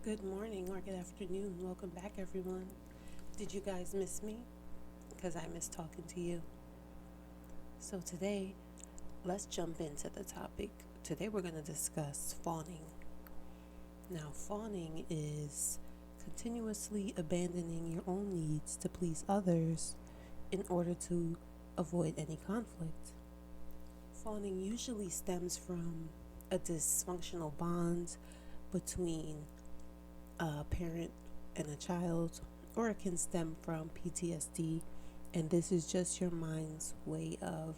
Good morning or good afternoon. Welcome back, everyone. Did you guys miss me? Because I miss talking to you. So, today, let's jump into the topic. Today, we're going to discuss fawning. Now, fawning is continuously abandoning your own needs to please others in order to avoid any conflict. Fawning usually stems from a dysfunctional bond between a parent and a child, or it can stem from PTSD, and this is just your mind's way of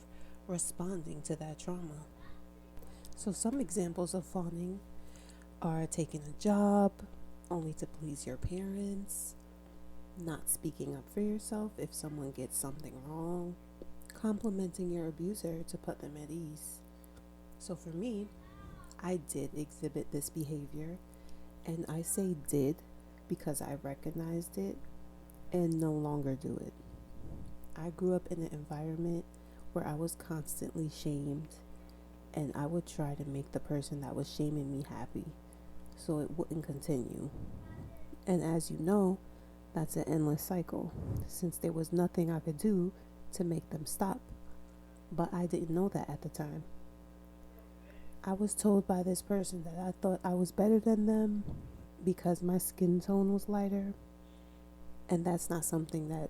responding to that trauma. So, some examples of fawning are taking a job only to please your parents, not speaking up for yourself if someone gets something wrong, complimenting your abuser to put them at ease. So, for me, I did exhibit this behavior, and I say did because I recognized it and no longer do it. I grew up in an environment where I was constantly shamed, and I would try to make the person that was shaming me happy so it wouldn't continue. And as you know, that's an endless cycle since there was nothing I could do to make them stop. But I didn't know that at the time. I was told by this person that I thought I was better than them because my skin tone was lighter, and that's not something that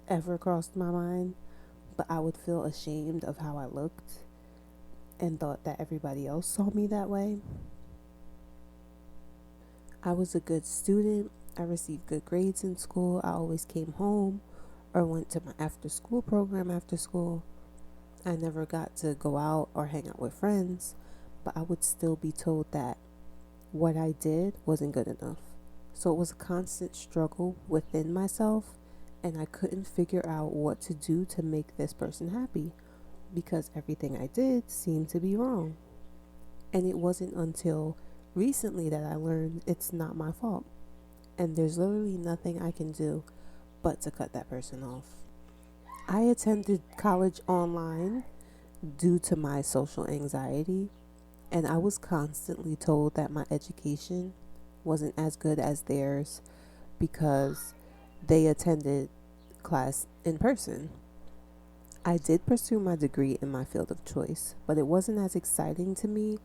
ever crossed my mind, but I would feel ashamed of how I looked and thought that everybody else saw me that way. I was a good student. I received good grades in school. I always came home or went to my after school program after school. I never got to go out or hang out with friends, but I would still be told that what I did wasn't good enough. So it was a constant struggle within myself, and I couldn't figure out what to do to make this person happy because everything I did seemed to be wrong. And it wasn't until recently that I learned it's not my fault, and there's literally nothing I can do but to cut that person off. I attended college online due to my social anxiety, and I was constantly told that my education wasn't as good as theirs because they attended class in person. I did pursue my degree in my field of choice, but it wasn't as exciting to me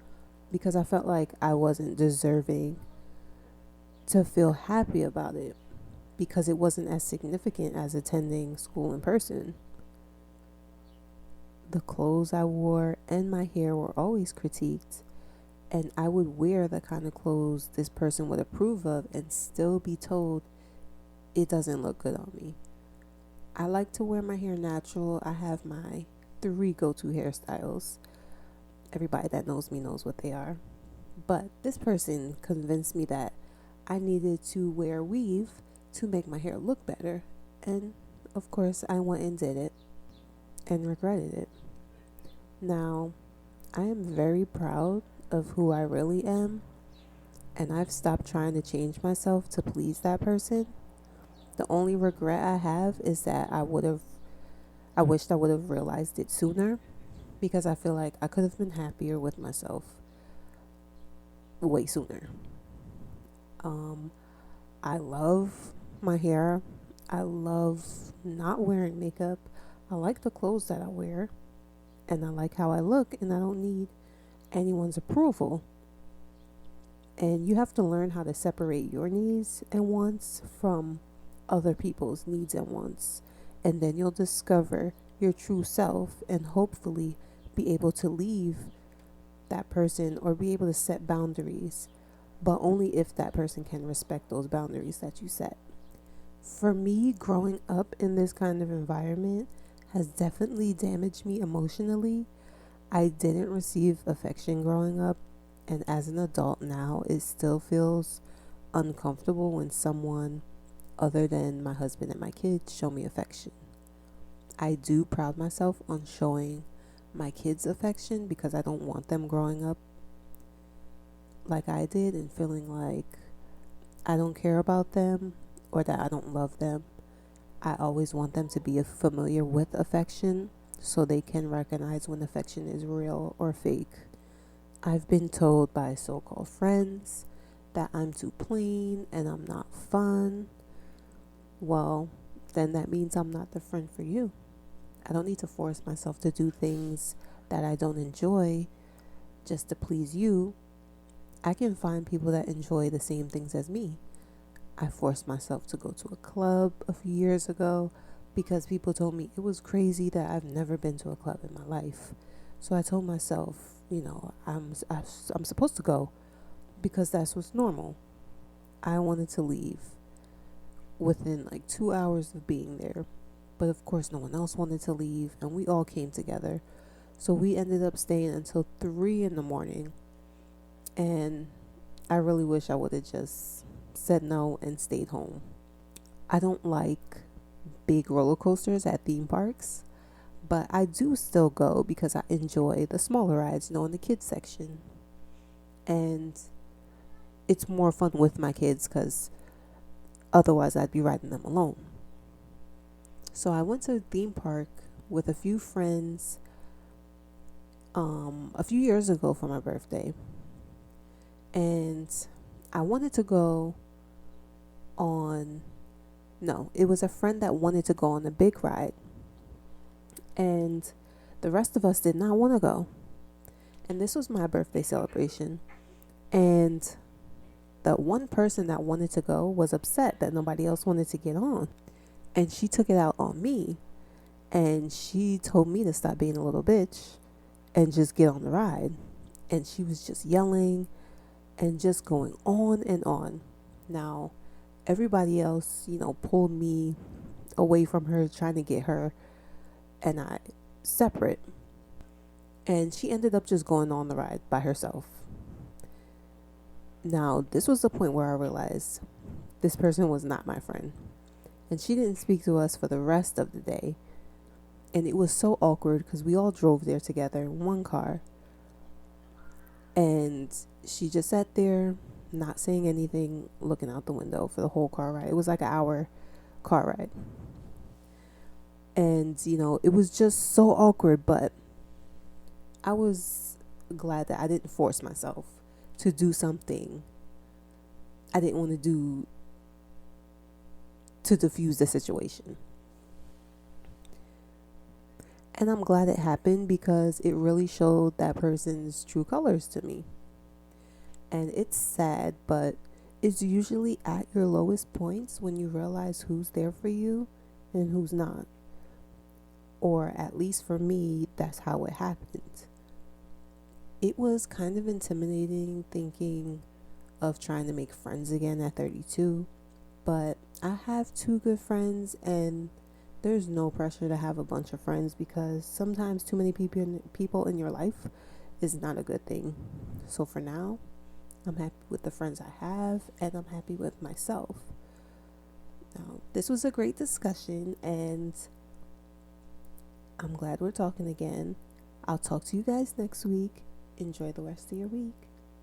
because I felt like I wasn't deserving to feel happy about it because it wasn't as significant as attending school in person. The clothes I wore and my hair were always critiqued, and I would wear the kind of clothes this person would approve of and still be told it doesn't look good on me. I like to wear my hair natural. I have my three go to hairstyles. Everybody that knows me knows what they are. But this person convinced me that I needed to wear weave to make my hair look better. And of course, I went and did it and regretted it. Now, I am very proud of who I really am, and I've stopped trying to change myself to please that person. The only regret I have is that I wished I would have realized it sooner because I feel like I could have been happier with myself way sooner. Um, I love my hair. I love not wearing makeup. I like the clothes that I wear, and I like how I look, and I don't need anyone's approval. And you have to learn how to separate your needs and wants from other people's needs and wants. And then you'll discover your true self and hopefully be able to leave that person or be able to set boundaries, but only if that person can respect those boundaries that you set. For me, growing up in this kind of environment has definitely damaged me emotionally. I didn't receive affection growing up, and as an adult now, it still feels uncomfortable when someone other than my husband and my kids show me affection. I do pride myself on showing my kids affection because I don't want them growing up like I did and feeling like I don't care about them or that I don't love them. I always want them to be familiar with affection so they can recognize when affection is real or fake. I've been told by so called friends that I'm too plain and I'm not fun, well, then that means I'm not the friend for you. I don't need to force myself to do things that I don't enjoy just to please you. I can find people that enjoy the same things as me. I forced myself to go to a club a few years ago because people told me it was crazy that I've never been to a club in my life. So I told myself, I'm supposed to go because that's what's normal. I wanted to leave within like 2 hours of being there. But of course, no one else wanted to leave, and we all came together. So we ended up staying until 3 in the morning. And I really wish I would have just said no and stayed home. I don't like big roller coasters at theme parks, but I do still go because I enjoy the smaller rides, in the kids section. And it's more fun with my kids because otherwise I'd be riding them alone. So I went to a theme park with a few friends a few years ago for my birthday. And I wanted to go on, no, it was a friend that wanted to go on a big ride. And the rest of us did not want to go. And this was my birthday celebration. And the one person that wanted to go was upset that nobody else wanted to get on. And she took it out on me. And she told me to stop being a little bitch and just get on the ride. And she was just yelling and just going on and on. Now, everybody else, pulled me away from her, trying to get her and I separate. And she ended up just going on the ride by herself. Now, this was the point where I realized this person was not my friend. And she didn't speak to us for the rest of the day. And it was so awkward because we all drove there together in one car. And she just sat there, not saying anything, looking out the window for the whole car ride. It was like an hour car ride. And, it was just so awkward. But I was glad that I didn't force myself to do something I didn't want to do to diffuse the situation. And I'm glad it happened because it really showed that person's true colors to me. And it's sad, but it's usually at your lowest points when you realize who's there for you and who's not. Or at least for me, that's how it happened. It was kind of intimidating thinking of trying to make friends again at 32. But I have two good friends, and there's no pressure to have a bunch of friends because sometimes too many people in your life is not a good thing. So for now, I'm happy with the friends I have, and I'm happy with myself. Now, this was a great discussion, and I'm glad we're talking again. I'll talk to you guys next week. Enjoy the rest of your week.